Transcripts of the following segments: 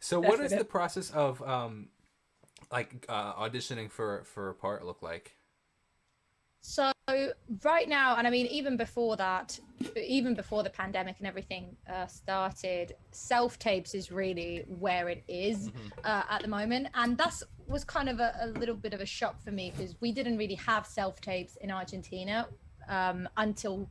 So what does definitely. the process of auditioning for a part look like? So right now, and I mean even before that, even before the pandemic and everything started, self tapes is really where it is Hmm. at the moment, and that's was kind of a little bit of a shock for me because we didn't really have self tapes in Argentina until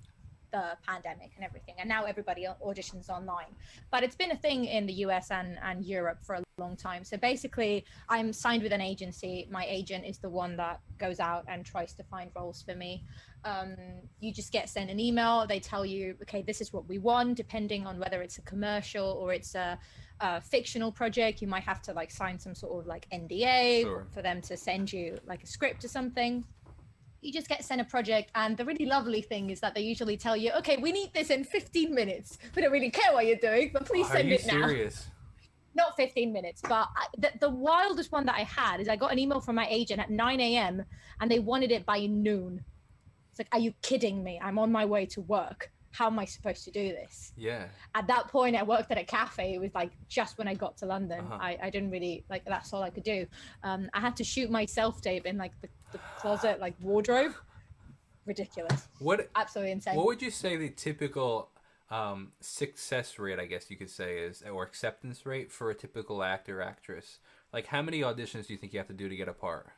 the pandemic and everything, and now everybody auditions online. But it's been a thing in the US and Europe for a long time. So basically, I'm signed with an agency. My agent is the one that goes out and tries to find roles for me. um, you just get sent an email. They tell you, okay, this is what we want, depending on whether it's a commercial or it's a fictional project. You might have to like sign some sort of like NDA Sure. for them to send you like a script or something. You just get sent a project, and the really lovely thing is that they usually tell you, okay, we need this in 15 minutes. We don't really care what you're doing, but please Are send you it now. serious? Not 15 minutes, but the wildest one that I had is I got an email from my agent at 9 a.m. and they wanted it by noon. It's like, are you kidding me? I'm on my way to work. How am I supposed to do this? Yeah. At that point, I worked at a cafe. It was like just when I got to London. Uh-huh. I didn't really like, that's all I could do. I had to shoot my self tape in like the closet, like wardrobe. Ridiculous. What Absolutely insane. what would you say the typical success rate, I guess you could say, is, or acceptance rate for a typical actor or actress? Like, how many auditions do you think you have to do to get a part?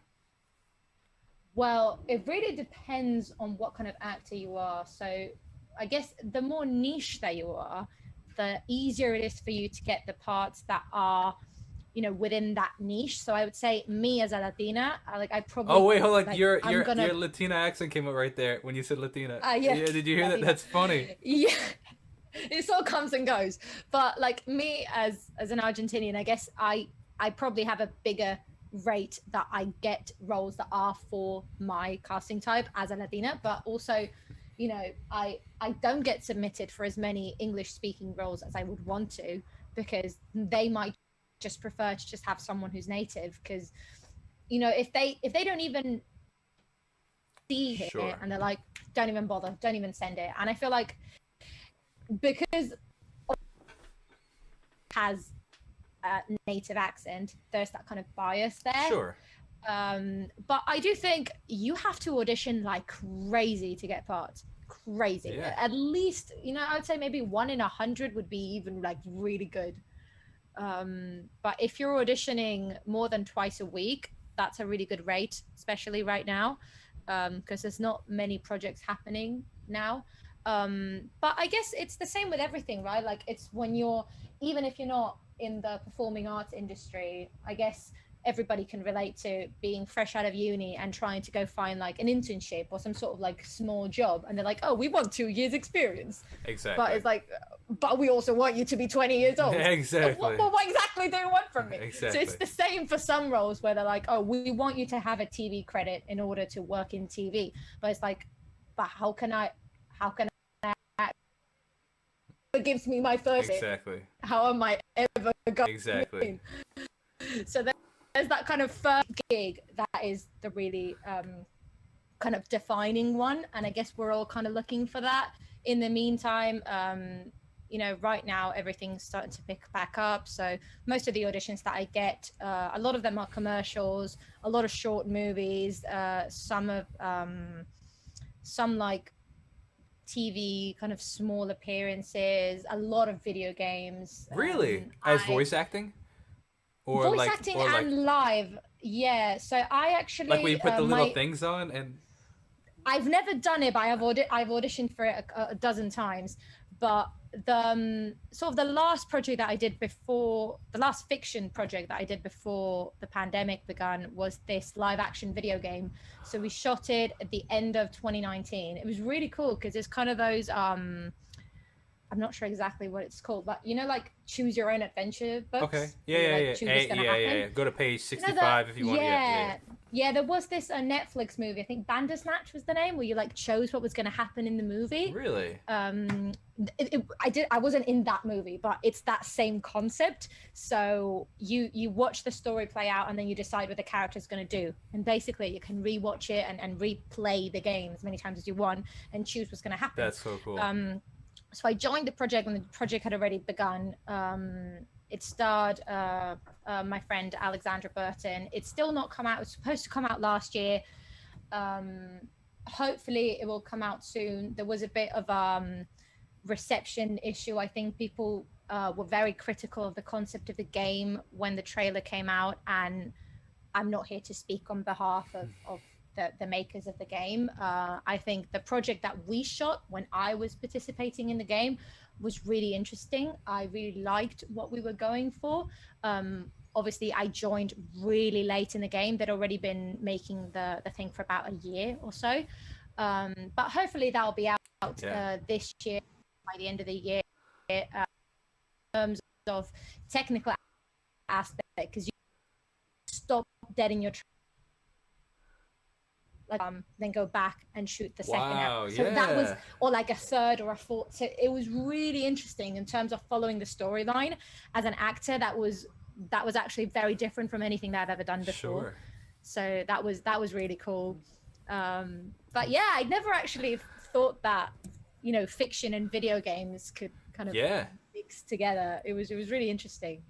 Well, it really depends on what kind of actor you are. So I guess the more niche that you are, the easier it is for you to get the parts that are, within that niche. So I would say me as a Latina, I Oh probably wait, hold on. like Your I'm your gonna your Latina accent came out right there when you said Latina. yeah, Yeah, did you hear that? Latina. That's funny. Yeah. It sort of comes and goes. But like me as an Argentinian, I guess I probably have a bigger rate that I get roles that are for my casting type as a Latina, but also, I don't get submitted for as many English speaking roles as I would want to, because they might just prefer to just have someone who's native, because if they don't even see it Sure. and they're like, don't even bother, don't even send it. And I feel like because has a native accent, there's that kind of bias there. Sure. But I do think you have to audition like crazy to get parts. Crazy. Yeah. At least, I would say maybe 1 in 100 would be even like really good. But if you're auditioning more than twice a week, that's a really good rate, especially right now, because there's not many projects happening now. But I guess it's the same with everything, right? Like it's when you're, even if you're not in the performing arts industry, I guess everybody can relate to being fresh out of uni and trying to go find like an internship or some sort of like small job, and they're like, oh, we want 2 years experience. But Exactly. it's like, but we also want you to be 20 years old. Exactly. What exactly do you want from me? So Exactly. it's the same for some roles where they're like, oh, we want you to have a TV credit in order to work in TV. But it's like, but how can I, it gives me my first hit. Exactly. How am I ever going Exactly. in? So there's that kind of first gig that is the really kind of defining one, and I guess we're all kind of looking for that. In the meantime, right now everything's starting to pick back up, so most of the auditions that I get, a lot of them are commercials, a lot of short movies, some like TV kind of small appearances, a lot of video games. Really? As I voice acting? Or Voice like acting or like and live, yeah. So I like when you actually put the little my things on and I've never done it, but I've auditioned for it a dozen times. But the sort of the last project that I did before, the last fiction project that I did before the pandemic began, was this live action video game. So we shot it at the end of 2019. It was really cool because it's kind of those I'm not sure exactly what it's called, but like choose your own adventure okay. books Yeah, where you yeah, like yeah. choose what's gonna happen. Yeah. Go to page You know that, 65 if you want. Yeah, yeah, yeah. yeah, there was this Netflix movie, I think Bandersnatch was the name, where you like chose what was going to happen in the movie. Really? I wasn't in that movie, but it's that same concept. So you watch the story play out, and then you decide what the character's going to do, and basically you can rewatch it and replay the game as many times as you want and choose what's going to happen. That's so cool. So I joined the project when the project had already begun. It starred my friend Alexandra Burton. It's still not come out. It was supposed to come out last year. Hopefully it will come out soon. There was a bit of reception issue. I think people were very critical of the concept of the game when the trailer came out, and I'm not here to speak on behalf of the makers of the game. I think the project that we shot when I was participating in the game was really interesting. I really liked what we were going for. Obviously, I joined really late in the game. They'd already been making the thing for about a year or so. But hopefully that'll be out this year, by the end of the year, in terms of technical aspect, because you stop dead in your then go back and shoot the second out. So that was, or like a third or a fourth. So it was really interesting in terms of following the storyline. As an actor, that was actually very different from anything that I've ever done before. Sure. So that was really cool. But yeah, I never actually thought that, you know, fiction and video games could kind of mix together. It was really interesting.